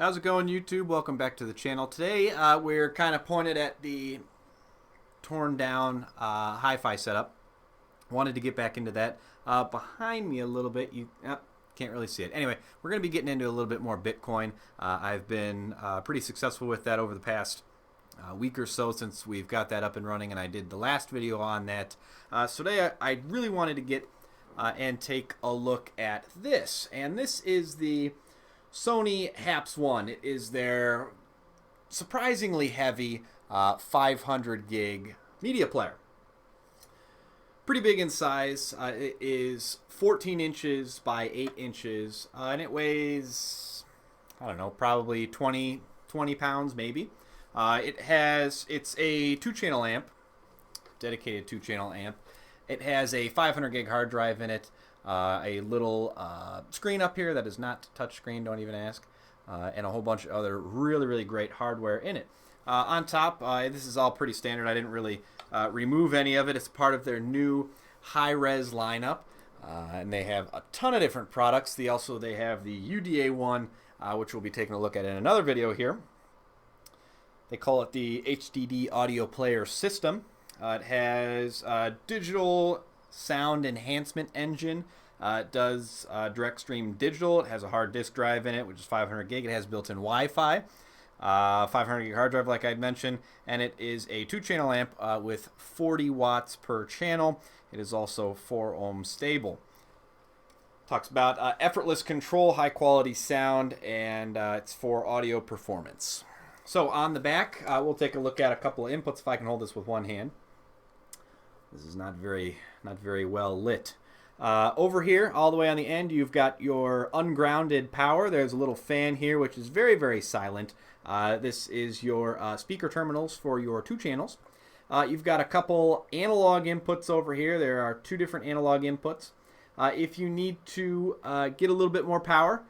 How's it going, YouTube? Welcome back to the channel. Today we're kind of pointed at the torn down HiFi setup. Wanted to get back into that. Behind me a little bit, you can't really see it. Anyway, we're going to be getting into a little bit more Bitcoin. I've been pretty successful with that over the past week or so since we've got that up and running, and I did the last video on that. So today I really wanted to get and take a look at this. And this is the Sony HAP-S1. It is their surprisingly heavy 500 gig media player. Pretty big in size. It is 14 inches by 8 inches, and it weighs, I don't know, probably 20 pounds maybe. It's a 2-channel amp, dedicated 2-channel amp. It has a 500 gig hard drive in it. A little screen up here that is not touch screen, don't even ask, and a whole bunch of other really great hardware in it. On top, this is all pretty standard. I didn't really remove any of it. It's part of their new high-res lineup, and they have a ton of different products. They have the UDA one, which we'll be taking a look at in another video here. They call it the HDD audio player system. It has digital sound enhancement engine. It does direct stream digital. It has a hard disk drive in it, which is 500 gig. It has built-in Wi-Fi, 500 gig hard drive like I'd mentioned, and it is a 2-channel amp with 40 watts per channel. It is also 4 ohm stable. Talks about effortless control, high quality sound, and it's for audio performance. So on the back, we'll take a look at a couple of inputs if I can hold this with one hand. This is not very well lit. Over here, all the way on the end, you've got your ungrounded power. There's a little fan here, which is very silent. This is your speaker terminals for your 2 channels. You've got a couple analog inputs over here. There are 2 different analog inputs. If you need to get a little bit more power,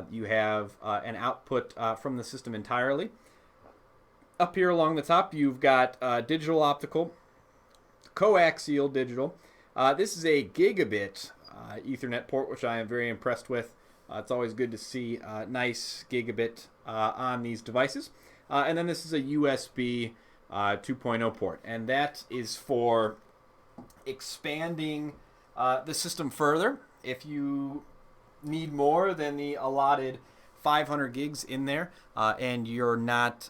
you have an output from the system entirely. Up here along the top, you've got digital optical, coaxial digital. This is a gigabit Ethernet port, which I am very impressed with. It's always good to see nice gigabit on these devices. And then this is a USB 2.0 port, and that is for expanding the system further. If you need more than the allotted 500 gigs in there, and you're not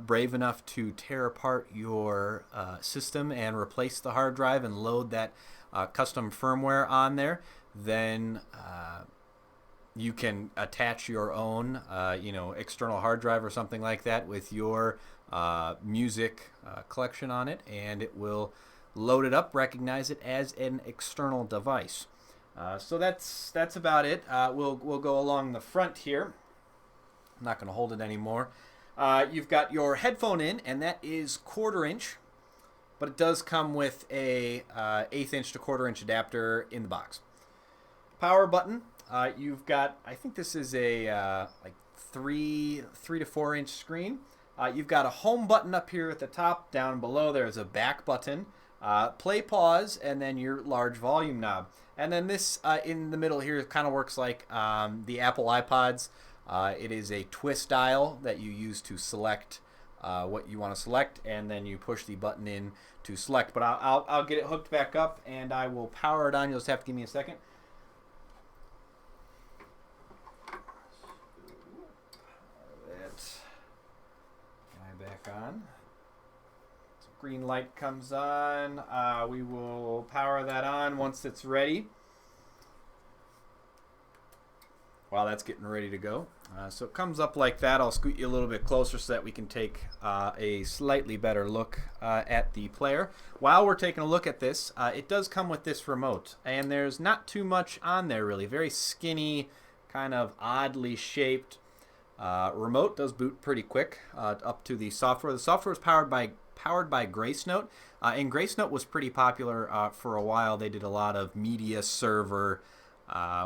brave enough to tear apart your system and replace the hard drive and load that custom firmware on there, then you can attach your own external hard drive or something like that with your music collection on it, and it will load it up, recognize it as an external device. So that's about it. We'll go along the front here. I'm not going to hold it anymore. You've got your headphone in, and that is 1/4 inch, but it does come with a 1/8 inch to 1/4 inch adapter in the box. Power button. You've got, I think this is a like 3 to 4 inch screen. You've got a home button up here at the top. Down below there's a back button, play, pause, and then your large volume knob. And then this in the middle here kind of works like the Apple iPods. It is a twist dial that you use to select what you want to select, and then you push the button in to select. But I'll get it hooked back up, and I will power it on. You'll just have to give me a second. That guy back on. So green light comes on. We will power that on once it's ready. While that's getting ready to go. So it comes up like that. I'll scoot you a little bit closer so that we can take a slightly better look at the player. While we're taking a look at this, it does come with this remote, and there's not too much on there really. Very skinny, kind of oddly shaped remote. Does boot pretty quick up to the software. The software is powered by Grace Note, and Grace Note was pretty popular for a while. They did a lot of media server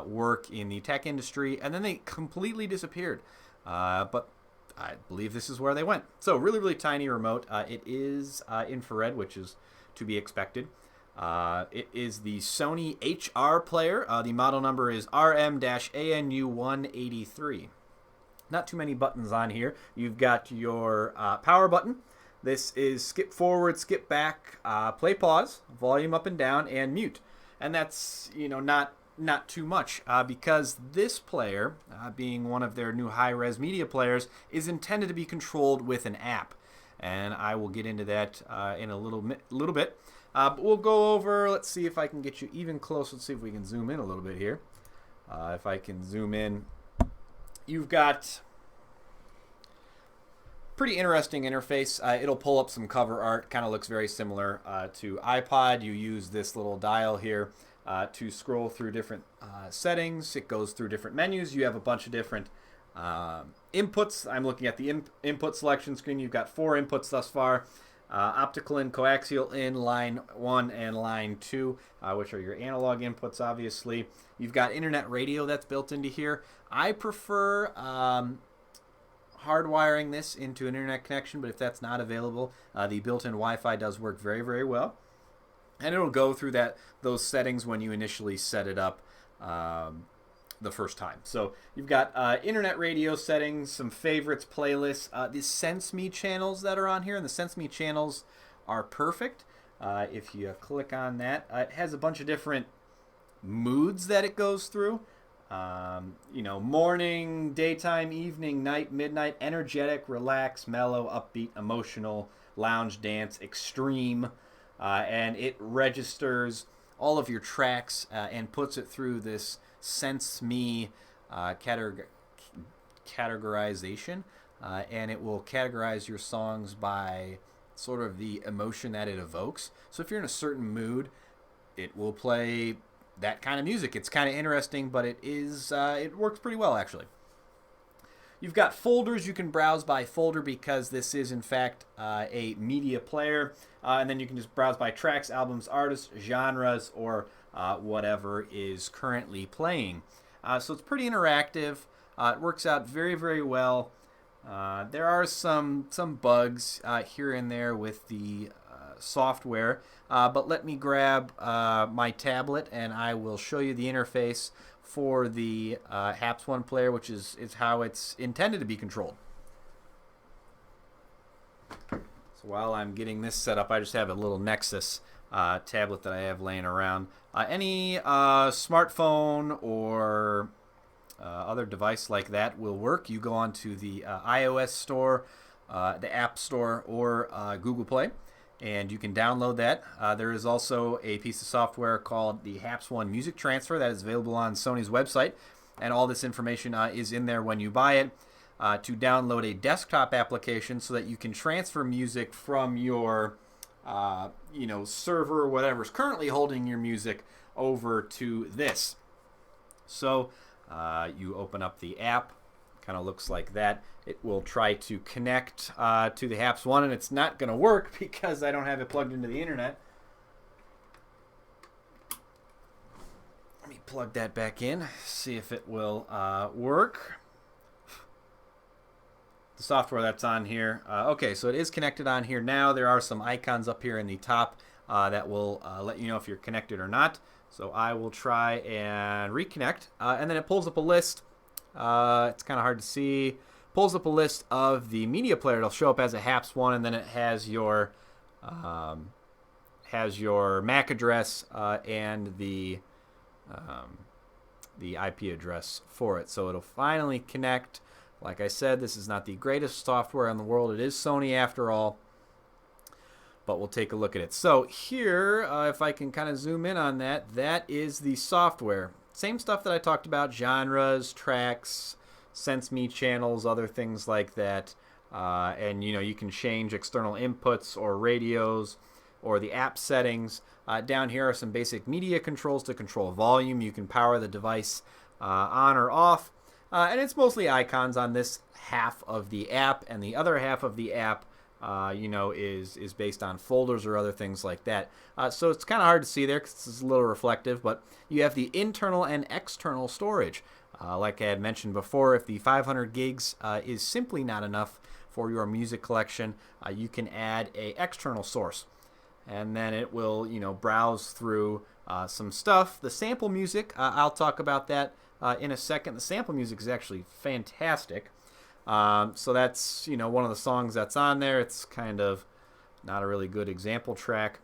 work in the tech industry, and then they completely disappeared. But I believe this is where they went. So really tiny remote. It is infrared, which is to be expected. It is the Sony HR player. The model number is RM-ANU183. Not too many buttons on here. You've got your power button. This is skip forward, skip back, play, pause, volume up and down, and mute. And that's, not too much because this player, being one of their new high-res media players, is intended to be controlled with an app. And I will get into that in a little bit. But we'll go over, let's see if I can get you even closer. Let's see if we can zoom in a little bit here. If I can zoom in, you've got pretty interesting interface. It'll pull up some cover art. Kind of looks very similar to iPod. You use this little dial here to scroll through different settings. It goes through different menus. You have a bunch of different inputs. I'm looking at the input selection screen. You've got 4 inputs thus far. Optical in, coaxial in, line 1 and line 2, which are your analog inputs, obviously. You've got internet radio that's built into here. I prefer hardwiring this into an internet connection, but if that's not available, the built-in Wi-Fi does work very, very well. And it'll go through those settings when you initially set it up the first time. So you've got internet radio settings, some favorites, playlists, these Sense Me channels that are on here, and the Sense Me channels are perfect. If you click on that, it has a bunch of different moods that it goes through. Morning, daytime, evening, night, midnight, energetic, relax, mellow, upbeat, emotional, lounge, dance, extreme, and it registers all of your tracks and puts it through this Sense Me categorization, and it will categorize your songs by sort of the emotion that it evokes. So if you're in a certain mood, it will play that kind of music. It's kind of interesting, but it works pretty well, actually. You've got folders. You can browse by folder because this is, in fact, a media player. And then you can just browse by tracks, albums, artists, genres, or whatever is currently playing. So it's pretty interactive. It works out very, very well. There are some bugs here and there with the software, but let me grab my tablet and I will show you the interface for the HAP-S1 player, which is how it's intended to be controlled. So while I'm getting this set up, I just have a little Nexus tablet that I have laying around. Any smartphone or other device like that will work. You go onto the iOS store, the App Store, or Google Play, and you can download that. There is also a piece of software called the HAP-S1 Music Transfer that is available on Sony's website, and all this information is in there when you buy it. To download a desktop application so that you can transfer music from your server or whatever's currently holding your music over to this. So you open up the app. Kind of looks like that. It will try to connect to the HAP-S1, and it's not going to work because I don't have it plugged into the internet. Let me plug that back in, see if it will work. The software that's on here. Okay, so it is connected on here now. There are some icons up here in the top that will let you know if you're connected or not. So I will try and reconnect, and then it pulls up a list. It's kind of hard to see. Pulls up a list of the media player. It'll show up as a HAP-S1, and then it has your MAC address and the IP address for it. So it'll finally connect. Like I said, this is not the greatest software in the world. It is Sony after all, but we'll take a look at it. So here, if I can kind of zoom in on that, that is the software. Same stuff that I talked about, genres, tracks, Sense Me channels, other things like that. And you can change external inputs or radios or the app settings. Down here are some basic media controls to control volume. You can power the device on or off. And it's mostly icons on this half of the app, and the other half of the app, is based on folders or other things like that. So it's kind of hard to see there because it's a little reflective, but you have the internal and external storage. Like I had mentioned before, if the 500 gigs is simply not enough for your music collection, you can add an external source. And then it will, browse through some stuff. The sample music, I'll talk about that in a second. The sample music is actually fantastic. So that's, one of the songs that's on there. It's kind of not a really good example track.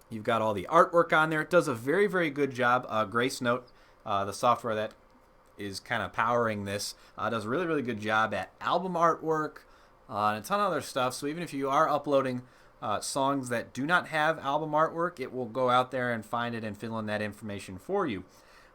You've got all the artwork on there. It does a very, very good job. Grace Note, the software that is kind of powering this, does a really, really good job at album artwork and a ton of other stuff. So even if you are uploading songs that do not have album artwork, it will go out there and find it and fill in that information for you.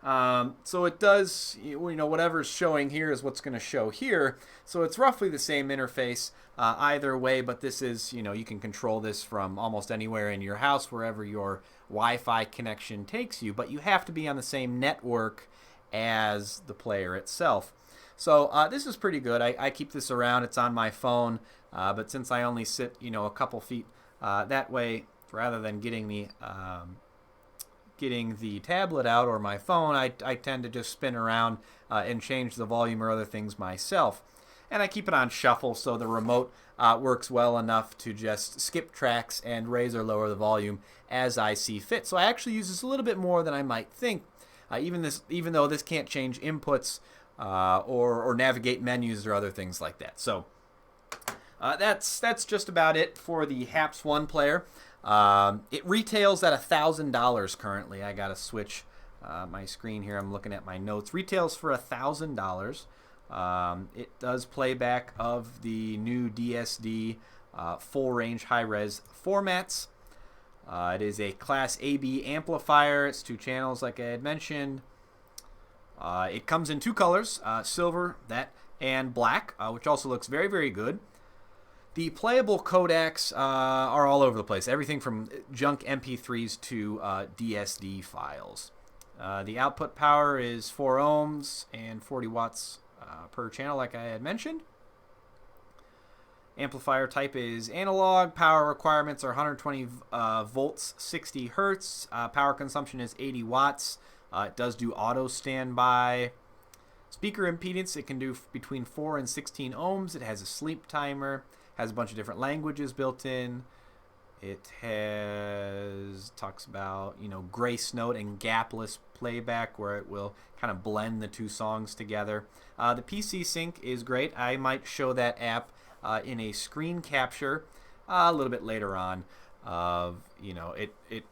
So it does, whatever's showing here is what's going to show here. So it's roughly the same interface either way, but this is, you can control this from almost anywhere in your house, wherever your Wi-Fi connection takes you, but you have to be on the same network as the player itself. So this is pretty good. I keep this around. It's on my phone, but since I only sit, a couple feet that way, rather than getting the tablet out or my phone, I tend to just spin around and change the volume or other things myself. And I keep it on shuffle so the remote works well enough to just skip tracks and raise or lower the volume as I see fit. So I actually use this a little bit more than I might think, even though this can't change inputs or navigate menus or other things like that. So that's just about it for the HAP-S1 player. It retails at $1,000 currently. I gotta switch my screen here. I'm looking at my notes. Retails for $1,000. It does playback of the new DSD full range high res formats. It is a Class AB amplifier. It's 2 channels, like I had mentioned. It comes in 2 colors, silver, and black, which also looks very, very good. The playable codecs are all over the place. Everything from junk MP3s to DSD files. The output power is 4 ohms and 40 watts per channel, like I had mentioned. Amplifier type is analog. Power requirements are 120 volts, 60 hertz. Power consumption is 80 watts. It does do auto standby. Speaker impedance, it can do between 4 and 16 ohms. It has a sleep timer. Has a bunch of different languages built in. It talks about, grace note and gapless playback, where it will kind of blend the 2 songs together. The PC sync is great. I might show that app in a screen capture a little bit later on. It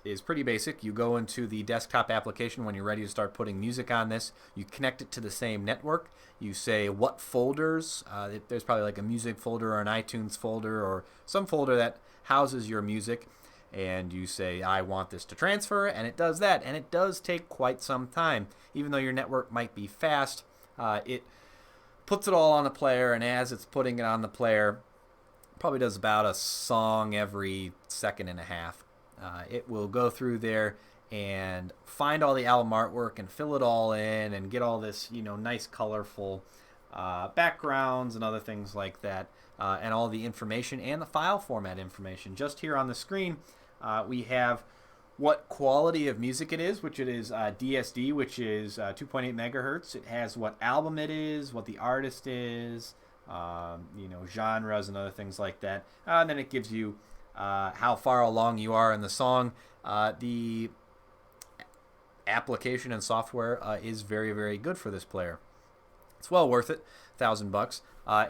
is pretty basic. You go into the desktop application when you're ready to start putting music on this. You connect it to the same network. You say what folders. There's probably like a music folder or an iTunes folder or some folder that houses your music. And you say, I want this to transfer, and it does that. And it does take quite some time. Even though your network might be fast, it puts it all on the player, and as it's putting it on the player, probably does about a song every second and a half. It will go through there and find all the album artwork and fill it all in and get all this, nice colorful backgrounds and other things like that, and all the information and the file format information. Just here on the screen, we have what quality of music it is, which it is DSD, which is 2.8 megahertz. It has what album it is, what the artist is, genres and other things like that. And then it gives you how far along you are in the song. The application and software is very, very good for this player. It's well worth it, $1,000.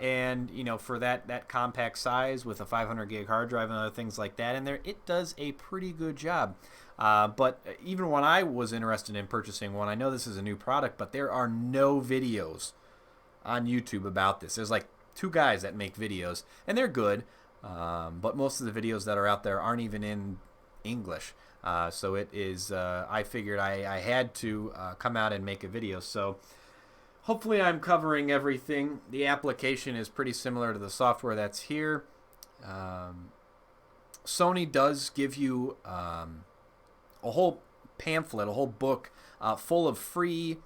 And for that compact size with a 500 gig hard drive and other things like that in there, it does a pretty good job. But even when I was interested in purchasing one, I know this is a new product, but there are no videos on YouTube about this. There's like 2 guys that make videos, and they're good. But most of the videos that are out there aren't even in English. So it is, I figured I had to come out and make a video. So hopefully I'm covering everything. The application is pretty similar to the software that's here. Sony does give you a whole pamphlet, a whole book full of free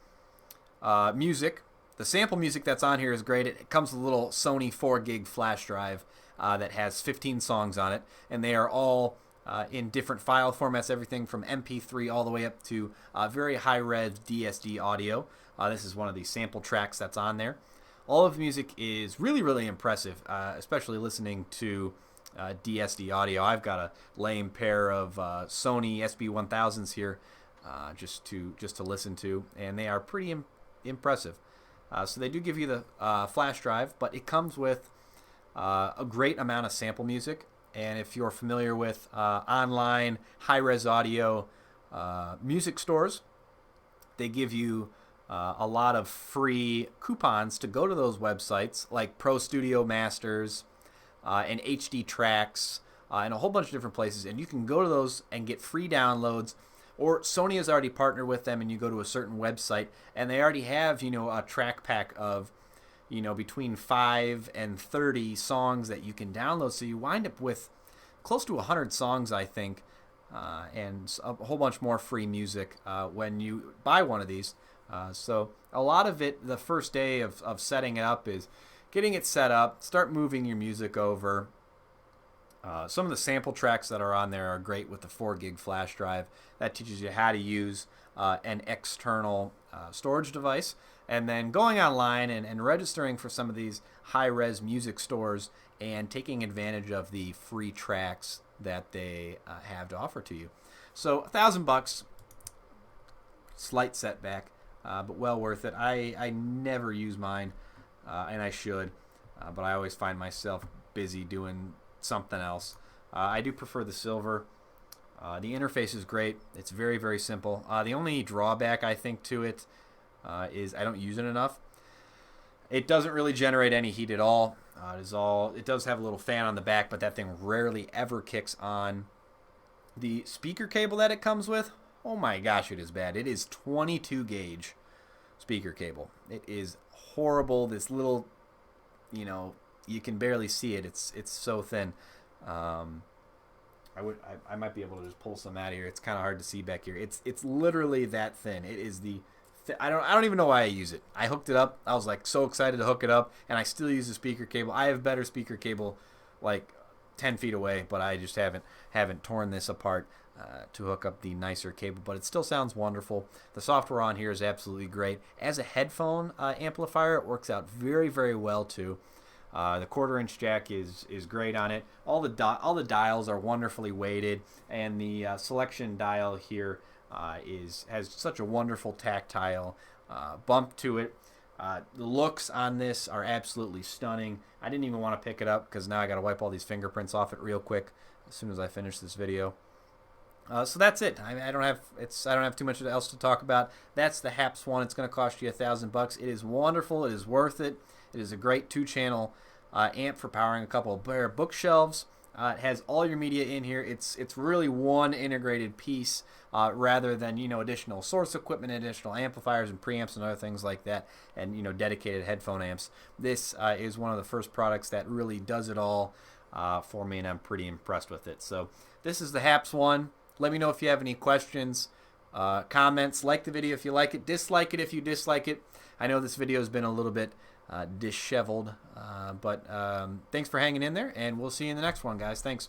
music. The sample music that's on here is great. It comes with a little Sony 4 gig flash drive that has 15 songs on it, and they are all in different file formats, everything from MP3 all the way up to very high-res DSD audio. This is one of the sample tracks that's on there. All of the music is really, really impressive, especially listening to DSD audio. I've got a lame pair of Sony SB1000s here just to listen to, and they are pretty impressive. So they do give you the flash drive, but it comes with a great amount of sample music. And if you're familiar with online high-res audio music stores, they give you a lot of free coupons to go to those websites like Pro Studio Masters and HD Tracks and a whole bunch of different places. And you can go to those and get free downloads. Or Sony has already partnered with them, and you go to a certain website, and they already have, a track pack of, between 5 and 30 songs that you can download. So you wind up with close to 100 songs, I think, and a whole bunch more free music when you buy one of these. So a lot of it, the first day of setting it up is getting it set up, start moving your music over. Some of the sample tracks that are on there are great with the 4 gig flash drive. That teaches you how to use an external storage device. And then going online and registering for some of these high-res music stores and taking advantage of the free tracks that they have to offer to you. So $1,000, slight setback, but well worth it. I never use mine, and I should, but I always find myself busy doing something else. I do prefer the silver. The interface is great. It's very, very simple. The only drawback I think to it is I don't use it enough. It doesn't really generate any heat at all. It does have a little fan on the back, but that thing rarely ever kicks on. The speaker cable that it comes with, oh my gosh, it is bad. It is 22 gauge speaker cable. It is horrible. This little, you can barely see it. It's so thin. I might be able to just pull some out of here. It's kind of hard to see back here. It's literally that thin. It is I don't even know why I use it. I hooked it up. I was like so excited to hook it up, and I still use the speaker cable. I have better speaker cable like 10 feet away, but I just haven't torn this apart to hook up the nicer cable. But it still sounds wonderful. The software on here is absolutely great. As a headphone amplifier, it works out very, very well too. The 1/4-inch jack is great on it. All the dials are wonderfully weighted, and the selection dial here has such a wonderful tactile bump to it. The looks on this are absolutely stunning. I didn't even want to pick it up because now I got to wipe all these fingerprints off it real quick as soon as I finish this video. So that's it. I don't have too much else to talk about. That's the HAP-S1. It's going to cost you $1,000. It is wonderful. It is worth it. It is a great 2-channel amp for powering a couple of bare bookshelves. It has all your media in here. It's really one integrated piece rather than additional source equipment, additional amplifiers and preamps and other things like that, and dedicated headphone amps. This is one of the first products that really does it all for me, and I'm pretty impressed with it. So this is the HAP-S1. Let me know if you have any questions, comments. Like the video if you like it. Dislike it if you dislike it. I know this video has been a little bit disheveled, but thanks for hanging in there, and we'll see you in the next one, guys. Thanks.